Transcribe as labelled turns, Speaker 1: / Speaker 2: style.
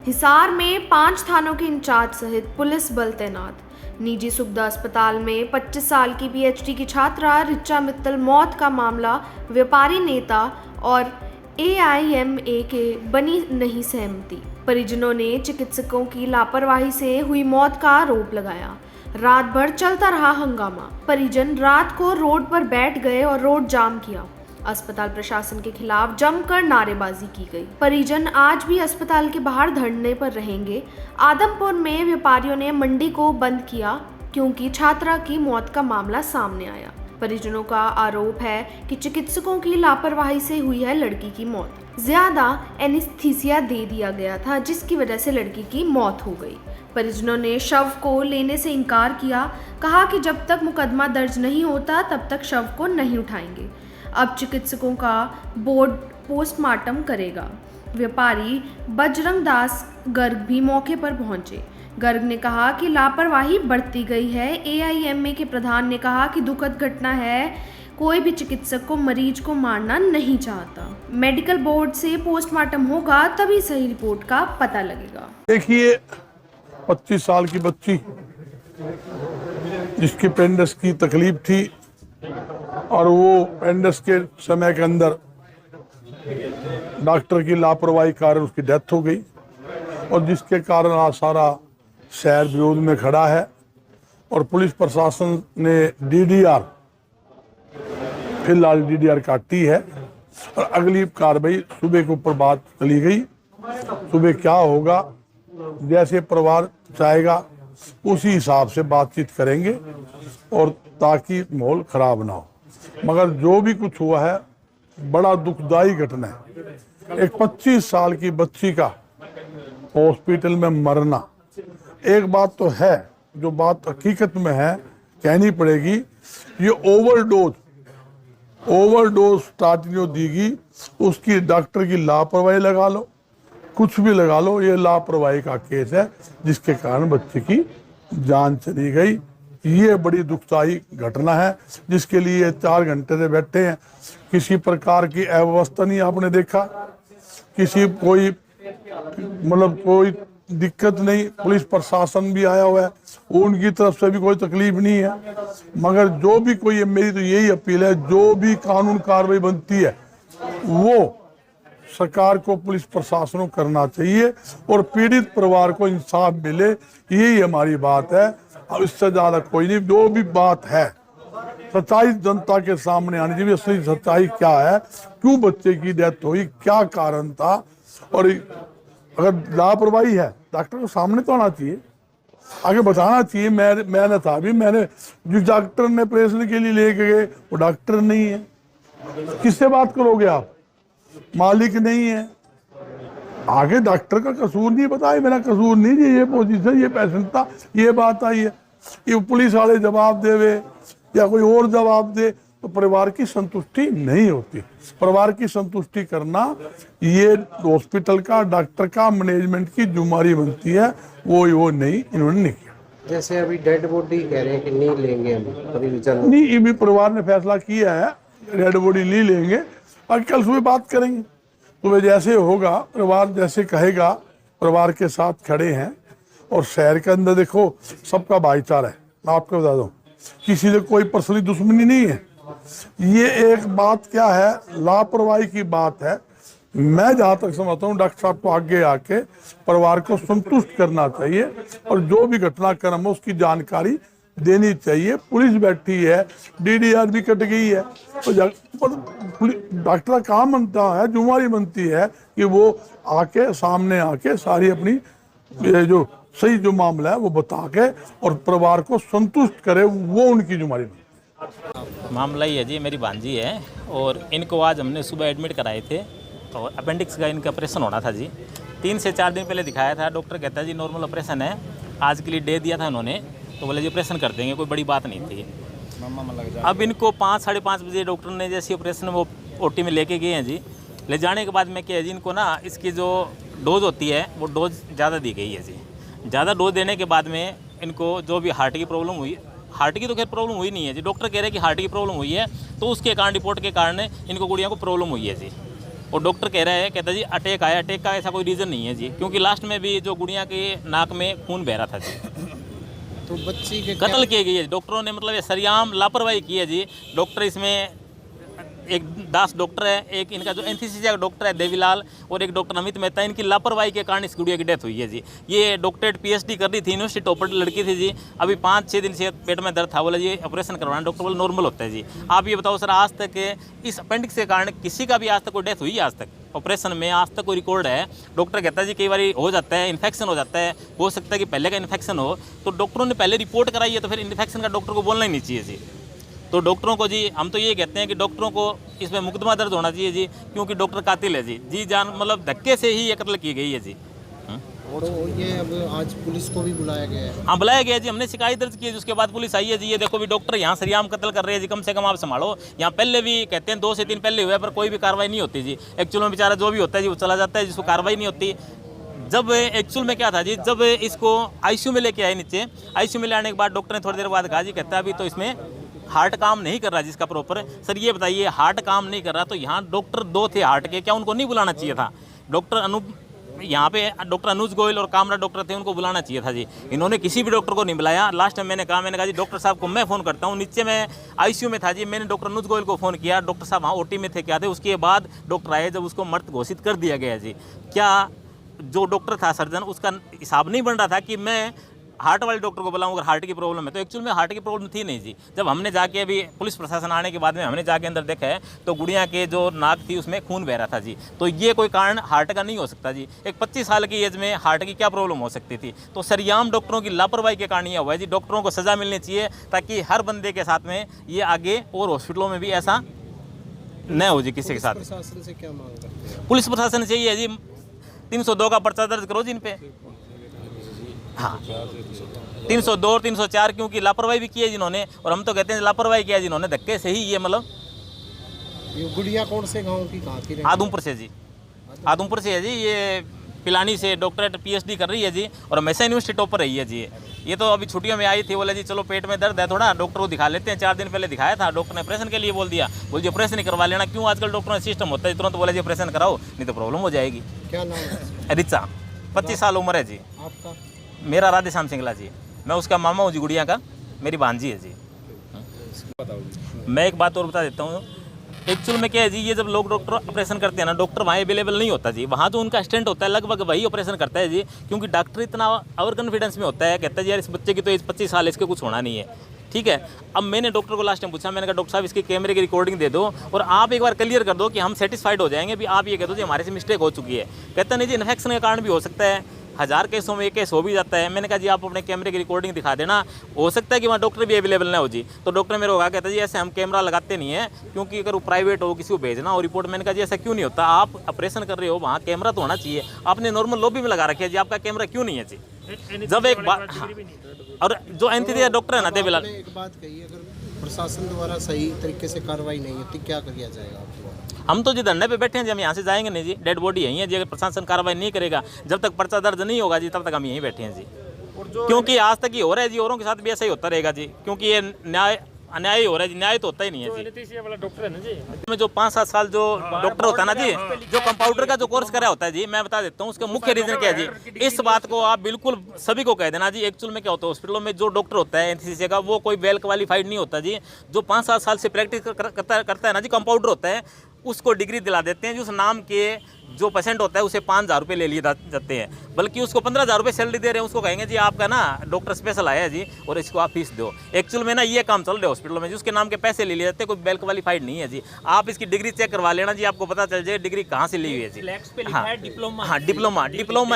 Speaker 1: हिसार में 5 थानों के इंचार्ज सहित पुलिस बल तैनात। निजी सुविधा अस्पताल में 25 साल की पीएचडी की छात्रा रिचा मित्तल मौत का मामला व्यापारी नेता और एआईएमए के बनी नहीं सहमति। परिजनों ने चिकित्सकों की लापरवाही से हुई मौत का आरोप लगाया। रात भर चलता रहा हंगामा। परिजन रात को रोड पर बैठ गए और रोड जाम किया। अस्पताल प्रशासन के खिलाफ जमकर नारेबाजी की गई। परिजन आज भी अस्पताल के बाहर धरने पर रहेंगे। आदमपुर में व्यापारियों ने मंडी को बंद किया क्योंकि छात्रा की मौत का मामला सामने आया। परिजनों का आरोप है कि चिकित्सकों की लापरवाही से हुई है लड़की की मौत। ज्यादा एनेस्थीसिया दे दिया गया था जिसकी वजह से लड़की की मौत हो गई। परिजनों ने शव को लेने से इनकार किया। कहा कि जब तक मुकदमा दर्ज नहीं होता तब तक शव को नहीं उठाएंगे। अब चिकित्सकों का बोर्ड पोस्टमार्टम करेगा। व्यापारी बजरंग दास गर्ग भी मौके पर पहुंचे। गर्ग ने कहा कि लापरवाही बढ़ती गई है। एआईएमए के प्रधान ने कहा कि दुखद घटना है। कोई भी चिकित्सक को मरीज को मारना नहीं चाहता। मेडिकल बोर्ड से पोस्टमार्टम होगा तभी सही रिपोर्ट का पता लगेगा।
Speaker 2: देखिए 25 साल की बच्ची जिसकी पेंडस की तकलीफ थी और वो पेंडस के समय के अंदर डॉक्टर की लापरवाही कारण उसकी डेथ हो गई और जिसके कारण आज सारा शहर विरोध में खड़ा है और पुलिस प्रशासन ने डीडीआर फिलहाल डीडीआर काटी है और अगली कार्रवाई सुबह के ऊपर बात चली गई। सुबह क्या होगा जैसे परिवार चाहेगा उसी हिसाब से बातचीत करेंगे और ताकि माहौल खराब ना हो। मगर जो भी कुछ हुआ है बड़ा दुखदाई घटना है। एक 25 साल की बच्ची का हॉस्पिटल में मरना एक बात तो है, जो बात हकीकत में है कहनी पड़ेगी। ये ओवरडोज स्टार्टिंग जो दीगी उसकी डॉक्टर की लापरवाही लगा लो, कुछ भी लगा लो, ये लापरवाही का केस है जिसके कारण बच्चे की जान चली गई। ये बड़ी दुखदाई घटना है जिसके लिए 4 घंटे से बैठे हैं। किसी प्रकार की अव्यवस्था नहीं आपने देखा, किसी कोई कोई दिक्कत नहीं। पुलिस प्रशासन भी आया हुआ है, उनकी तरफ से भी कोई तकलीफ नहीं है। मगर जो भी कोई, मेरी तो यही अपील है, जो भी कानून कार्रवाई बनती है वो सरकार को, पुलिस प्रशासन को करना चाहिए और पीड़ित परिवार को इंसाफ मिले, यही हमारी बात है। अब इससे ज्यादा कोई नहीं। जो भी बात है सच्चाई जनता के सामने आनी चाहिए। असली सच्चाई क्या है, क्यों बच्चे की डेथ हुई, क्या कारण था, और अगर लापरवाही है डॉक्टर को सामने तो आना चाहिए, आगे बताना चाहिए। मैंने था भी, मैंने जिस डॉक्टर ने ऑपरेशन के लिए लेके गए वो डॉक्टर नहीं है, किससे बात करोगे आप, मालिक नहीं है। आगे डॉक्टर का कसूर नहीं बताए, मेरा कसूर नहीं जी, ये पोजीशन, ये पेशेंट था, ये बात आई है। ये पुलिस वाले जवाब देवे या कोई और जवाब दे तो परिवार की संतुष्टि नहीं होती। परिवार की संतुष्टि करना ये हॉस्पिटल का, डॉक्टर का, मैनेजमेंट की जिम्मेदारी बनती है। वो नहीं, इन्होंने नहीं किया।
Speaker 3: जैसे अभी डेड बॉडी कह रहे हैं कि नहीं लेंगे हम,
Speaker 2: नहीं, ये भी परिवार ने फैसला किया है, डेड बॉडी नहीं लेंगे और कल सुबह बात करेंगे। सुबह जैसे होगा, परिवार जैसे कहेगा, परिवार के साथ खड़े हैं। और शहर के अंदर देखो सबका भाईचारा है। मैं आपको बता दूं, किसी से कोई पर्सनली दुश्मनी नहीं है। ये एक बात क्या है, लापरवाही की बात है। मैं जहाँ तक समझता हूँ डॉक्टर साहब को आगे आके परिवार को संतुष्ट करना चाहिए और जो भी घटनाक्रम है उसकी जानकारी देनी चाहिए। पुलिस बैठी है, डीडीआर भी कट गई है, तो डॉक्टर का काम बनता है, जिम्मेदारी बनती है कि वो आके सामने आके सारी अपनी जो सही जो मामला है वो बता के और परिवार को संतुष्ट करे, वो उनकी जिम्मेदारी बनती है।
Speaker 4: मामला ही है जी, मेरी भांजी है और इनको आज हमने सुबह एडमिट कराए थे और अपेंडिक्स का इनका ऑपरेशन होना था जी। 3 से 4 दिन पहले दिखाया था, डॉक्टर कहता है जी नॉर्मल ऑपरेशन है। आज के लिए डे दिया था उन्होंने, तो बोले जी ऑपरेशन कर देंगे, कोई बड़ी बात नहीं थी। अब इनको 5 साढ़े 5 बजे डॉक्टर ने जैसे ऑपरेशन वो ओटी में लेके गए हैं जी। ले जाने के बाद में क्या है जी, इनको ना इसकी जो डोज होती है वो डोज ज़्यादा दी गई है जी। ज़्यादा डोज देने के बाद में इनको जो भी हार्ट की प्रॉब्लम हुई, हार्ट की तो खैर प्रॉब्लम हुई नहीं है जी, डॉक्टर कह रहे हैं कि हार्ट की प्रॉब्लम हुई है, तो उसके कारण रिपोर्ट के कारण इनको गुड़िया को प्रॉब्लम हुई है जी। और डॉक्टर कह रहे हैं, कहता जी अटैक आया, अटैक का ऐसा कोई रीज़न नहीं है जी, क्योंकि लास्ट में भी जो गुड़िया के नाक में खून बह रहा था जी,
Speaker 3: तो बच्ची के
Speaker 4: कत्ल किए गई है डॉक्टरों ने, मतलब ये सरेआम लापरवाही की है जी। डॉक्टर इसमें एक दास डॉक्टर है, एक इनका जो एनेस्थीसिया का डॉक्टर है देवीलाल, और एक डॉक्टर अमित मेहता, इनकी लापरवाही के कारण इस गुड़िया की डेथ हुई है जी। ये डॉक्टरेट पीएचडी कर रही थी, यूनिवर्सिटी टॉपर लड़की थी जी। अभी 5-6 दिन से पेट में दर्द था, बोला जी ऑपरेशन करवाना, डॉक्टर बोला नॉर्मल होता है जी। आप ये बताओ सर, आज तक इस अपेंडिक्स के कारण किसी का भी आज तक कोई डेथ हुई है? आज तक ऑपरेशन में आज तक कोई रिकॉर्ड है? डॉक्टर कहता है जी कई बार हो जाता है, इन्फेक्शन हो जाता है, हो सकता है कि पहले का इन्फेक्शन हो, तो डॉक्टरों ने पहले रिपोर्ट कराई है, तो फिर इन्फेक्शन का डॉक्टर को बोलना ही नहीं चाहिए जी। तो डॉक्टरों को जी, हम तो ये कहते हैं कि डॉक्टरों को इसमें मुकदमा दर्ज होना चाहिए जी, क्योंकि डॉक्टर कातिल है जी जान, मतलब धक्के से ही ये कत्ल की गई है जी।
Speaker 3: और ये अब आज पुलिस को भी बुलाया गया है।
Speaker 4: हाँ बुलाया गया जी, हमने शिकायत दर्ज की है, उसके बाद पुलिस आई है जी। ये देखो भी डॉक्टर यहाँ सरियाम कत्ल कर रहे हैं जी, कम से कम आप संभालो। यहाँ पहले भी कहते हैं 2 से 3 पहले हुए, पर कोई भी कार्रवाई नहीं होती जी। एक्चुअल में बेचारा जो भी होता है जी वो चला जाता है, जिसको कार्रवाई नहीं होती। जब एक्चुअल में क्या था जी, जब इसको आईसीयू में लेके आए नीचे, आईसीयू में लाने के बाद डॉक्टर ने थोड़ी देर बाद कहा जी, कहता है अभी तो इसमें हार्ट काम नहीं कर रहा जिसका प्रॉपर। सर ये बताइए, हार्ट काम नहीं कर रहा तो यहाँ डॉक्टर 2 थे हार्ट के, क्या उनको नहीं बुलाना चाहिए था? डॉक्टर यहाँ पे डॉक्टर अनुज गोयल और कामरा डॉक्टर थे, उनको बुलाना चाहिए था जी। इन्होंने किसी भी डॉक्टर को नहीं बुलाया। लास्ट टाइम मैंने कहा जी डॉक्टर साहब को मैं फ़ोन करता हूँ। नीचे मैं आईसीयू में था जी, मैंने डॉक्टर अनुज गोयल को फ़ोन किया, डॉक्टर साहब वहाँ ओटी में थे क्या थे। उसके बाद डॉक्टर आए, जब उसको मृत घोषित कर दिया गया जी। क्या जो डॉक्टर था सर्जन, उसका हिसाब नहीं बन रहा था कि मैं हार्ट वाले डॉक्टर को बुलाऊं अगर हार्ट की प्रॉब्लम है? तो एक्चुअल में हार्ट की प्रॉब्लम थी नहीं जी। जब हमने जाके अभी पुलिस प्रशासन आने के बाद में हमने जाके अंदर देखा है तो गुड़िया के जो नाक थी उसमें खून बह रहा था जी। तो ये कोई कारण हार्ट का नहीं हो सकता जी। एक 25 साल की एज में हार्ट की क्या प्रॉब्लम हो सकती थी? तो सरेआम डॉक्टरों की लापरवाही के कारण ये हुआ है जी। डॉक्टरों को सज़ा मिलनी चाहिए ताकि हर बंदे के साथ में ये आगे और हॉस्पिटलों में भी ऐसा न हो जी किसी के साथ।
Speaker 3: प्रशासन से क्या मांग करते हैं?
Speaker 4: पुलिस प्रशासन से ये है जी 302 का पर्चा दर्ज करो जी इन पे। हाँ 302 और 304, क्योंकि लापरवाही भी की है जिन्होंने, और हम तो कहते हैं लापरवाही किया जिन्होंने, धक्के से ही ये मतलब।
Speaker 3: ये गुड़िया कौन से गांव की, कहाँ की?
Speaker 4: आदमपुर से जी, आदमपुर से है जी। ये पिलानी से डॉक्टरेट पीएचडी कर रही है जी, और हमेशा यूनिवर्सिटी टॉपर रही है जी। ये तो अभी छुट्टियों में आई थी, बोला जी चलो पेट में दर्द है थोड़ा, डॉक्टर को दिखा लेते हैं। 4 दिन पहले दिखाया था, डॉक्टर ने ऑपरेशन के लिए बोल दिया, बोल जी ऑपरेशन ही करवा लेना। क्यों आजकल डॉक्टरों का सिस्टम होता है, तुरंत बोला जी ऑपरेशन कराओ नहीं तो प्रॉब्लम हो जाएगी।
Speaker 3: क्या नाम है?
Speaker 4: रिचा, 25 साल उम्र है जी।
Speaker 3: आपका?
Speaker 4: मेरा राधेश्याम सिंगला जी, मैं उसका मामा हूँ जी, गुड़िया का मेरी भांजी है जी। मैं एक बात और बता देता हूँ, एक्चुअल में क्या है जी, ये जब लोग डॉक्टर ऑपरेशन करते हैं ना, डॉक्टर वहाँ अवेलेबल नहीं होता जी। वहाँ जो उनका असिस्टेंट होता है लगभग वही ऑपरेशन करता है जी, क्योंकि डॉक्टर इतना ओवर कॉन्फिडेंस में होता है, कहता है जी यार इस बच्चे की तो एज 25 साल है, इसके कुछ होना नहीं है, ठीक है। अब मैंने डॉक्टर को लास्ट टाइम पूछा, मैंने कहा डॉक्टर साहब इसकी कैमरे की रिकॉर्डिंग दे दो और आप एक बार क्लियर कर दो कि हम सेटिस्फाइड हो जाएंगे, भी आप ये कह दो जी हमारे से मिस्टेक हो चुकी है। कहता नहीं जी इन्फेक्शन के कारण भी हो सकता है, 1000 केसों में 1 केस हो भी जाता है। मैंने कहा जी आप अपने कैमरे की रिकॉर्डिंग दिखा देना, हो सकता है कि वहाँ डॉक्टर भी अवेलेबल ना हो जी। तो डॉक्टर मेरे को कहा, कहता जी ऐसे हम कैमरा लगाते नहीं है, क्योंकि अगर वो प्राइवेट हो किसी को भेजना हो रिपोर्ट। मैंने कहा जी ऐसा क्यों नहीं होता, आप ऑपरेशन कर रहे हो वहाँ कैमरा तो होना चाहिए, आपने नॉर्मल लॉबी में लगा रखी है जी, आपका कैमरा क्यों नहीं है जी? जब एक बात, हाँ, और जो एनेस्थीसिया डॉक्टर है ना देवीलाल,
Speaker 3: आपने एक बात कही, अगर प्रशासन द्वारा सही तरीके से कार्रवाई नहीं होती क्या किया जाएगा आपको?
Speaker 4: हम तो जी धरने पे बैठे हैं जी, हम यहाँ से जाएंगे नहीं जी, डेड बॉडी यहीं है जी। अगर प्रशासन कार्रवाई नहीं करेगा, जब तक पर्चा दर्ज नहीं होगा जी, तब तक हम यहीं बैठे हैं जी। क्योंकि आज तक ही हो रहा है जी, औरों के साथ भी ऐसा ही होता रहेगा जी, क्योंकि ये न्याय अन्याय ही हो रहा है जी, न्याय तो होता ही नहीं है जी।
Speaker 5: एनेस्थीसिया वाला डॉक्टर है ना जी,
Speaker 4: में जो 5-7 साल जो डॉक्टर होता है ना जी, जो कंपाउंडर का जो कोर्स करा होता है जी, मैं बता देता हूँ उसका मुख्य रीजन क्या है जी। इस बात को आप बिल्कुल सभी को कह देना जी। एक्चुअल में क्या होता है, हॉस्पिटलों में जो डॉक्टर होता है एनेस्थीसिया का, वो कोई वेल क्वालिफाइड नहीं होता जी। जो 5-7 साल से प्रैक्टिस करता है ना जी, कंपाउंडर होता है, उसको डिग्री दिला देते हैं जी। उस नाम के जो पेशेंट होता है उसे 5000 रुपये ले लिए जाते हैं, बल्कि उसको 15000 रुपये सैलरी दे रहे हैं। उसको कहेंगे जी आपका ना डॉक्टर स्पेशल आया है जी और इसको आप फीस दो। एक्चुअल में ना ये काम चल रहा है हॉस्पिटलों में, जिसके नाम के पैसे ले लिए जाते हैं, कोई वेल क्वालिफाइड नहीं है जी। आप इसकी डिग्री चेक करवा लेना जी, आपको पता चल जाए डिग्री कहाँ से ली हुई है जी।
Speaker 5: फ्लैक्स पे लिखा है डिप्लोमा।
Speaker 4: हाँ डिप्लोमा